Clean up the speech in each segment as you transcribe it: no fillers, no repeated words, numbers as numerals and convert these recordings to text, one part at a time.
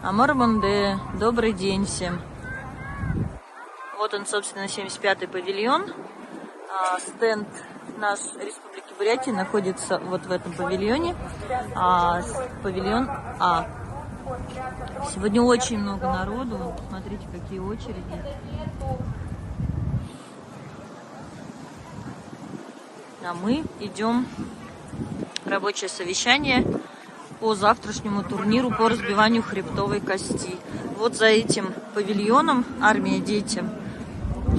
Амарманде, добрый день всем. Вот он, собственно, 75-й павильон. Стенд наш Республики Бурятии находится вот в этом павильоне. Павильон А. Сегодня очень много народу. Смотрите, какие очереди. А мы идем в рабочее совещание по завтрашнему турниру по разбиванию хребтовой кости. Вот за этим павильоном «Армия детям»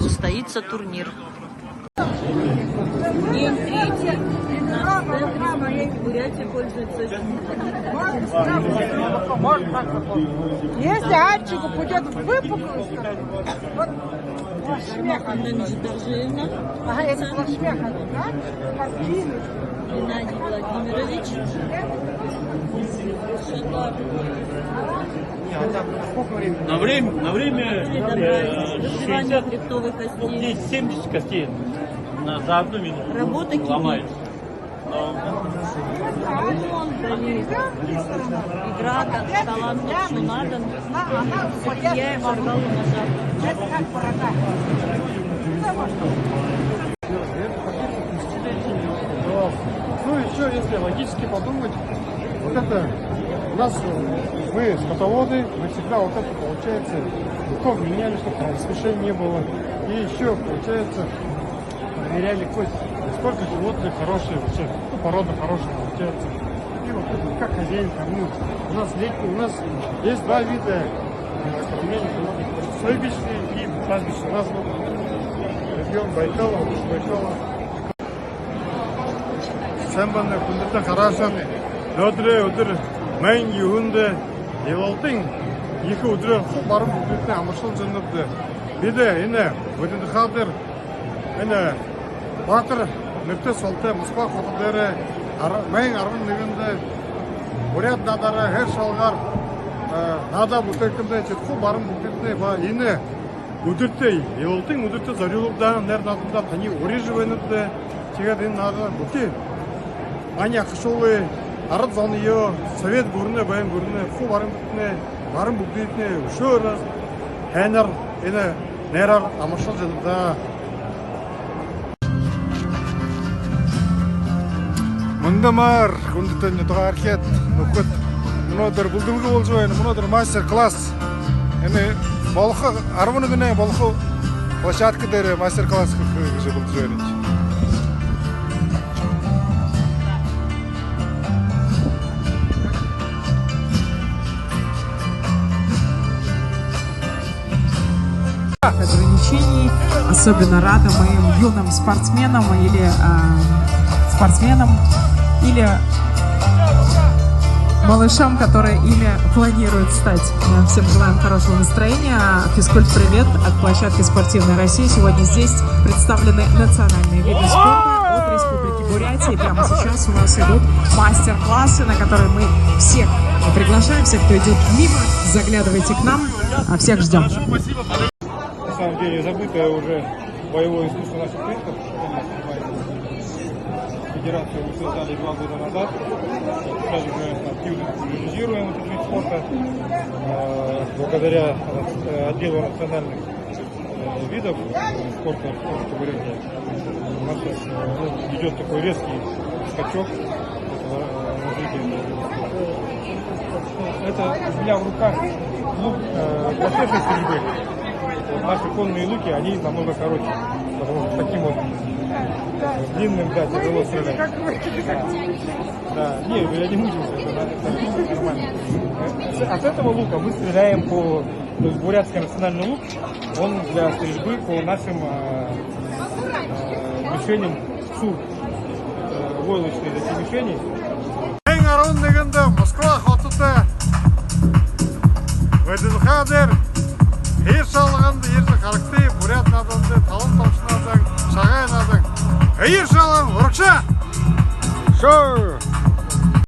состоится турнир. День третий. Наш стенд Республики Бурятия пользуется. Если Альчику пойдет в выпуклость, вот ага, это Плашмеха, да? Картины. Геннадий Владимирович. На время 70 костей за одну минуту. Работа ломается. Игра талантов Шунадан. Я моргал назад. Ну еще, если логически подумать, вот это у нас, мы скотоводы, мы всегда вот это получается, то меняли, чтобы кровосмешения не было. И еще, получается, проверяли кость. Сколько животных хорошие вообще, ну, порода хорошая получается. И вот это как хозяин кормил. У нас летний, у нас есть два вида кормления животных. Стойбищные и пастбищные. У нас регион Байкала, Байкала. Сэмбаны хүндэтэн хараасан өдөр майн юунд явалтын их өдрөө баруун бүтээн амаршил зөндөд бид энэ өдөнд хадэр энэ Батар нэртэй солтой Москва хотод дээр майн 11-нд Бурят надараа хэр шалгаар надаа бүтээгдэндээ чидхүү баруун бүтээгдээ ба энэ өдөртөө явалтын өдөртөө зориулдаа нэр надад таны өрийн живэнэд тэгээд энэ надаа бүтээг Аня хашуулы ард зоныё совет бүрнэ байн бүрнэ хуу баран бүгднэ өшөөр хайнар энэ нэраар амаршил зэлдэ. Мандамар хүндэтэн дугаархэд нөхөд өнөөдөр бүлдэмгүү болж байна. Өнөөдөр мастер класс энэ болох 11-ний болох площадка дээр мастер класс гэж болж байна. Ограничений. Особенно рады моим юным спортсменам или малышам, которые ими планируют стать. Всем желаем хорошего настроения. Физкульт-привет от площадки «Спортивная Россия». Сегодня здесь представлены национальные виды спорта от Республики Бурятия. И прямо сейчас у нас идут мастер-классы, на которые мы всех приглашаем. Всех, кто идет мимо, заглядывайте к нам. Всех ждем. На самом деле забытое уже боевое искусство наших предков. Федерацию мы создали 2 года назад. Сейчас уже активно популяризируем этот вид спорта. Благодаря отделу национальных видов спорта в Бурятии у нас сейчас идет такой резкий скачок развития. Это у меня в руках лук воздушной стрельбы. Наши конные луки, они намного короче, потому что таким вот длинным, да, тяжело стрелять. Да, не, я не мучился, это нормально. А с этого лука мы стреляем по... То есть бурятский национальный лук, он для стрельбы по нашим мишеням СУР, войлочные такие мишени. Москва, хотута, Вайдылхадер, Хиршалганды, Характы, Бурят наданды, Талон Тошнадан, Шагай надан. Хиршалан, Уркша! Шо!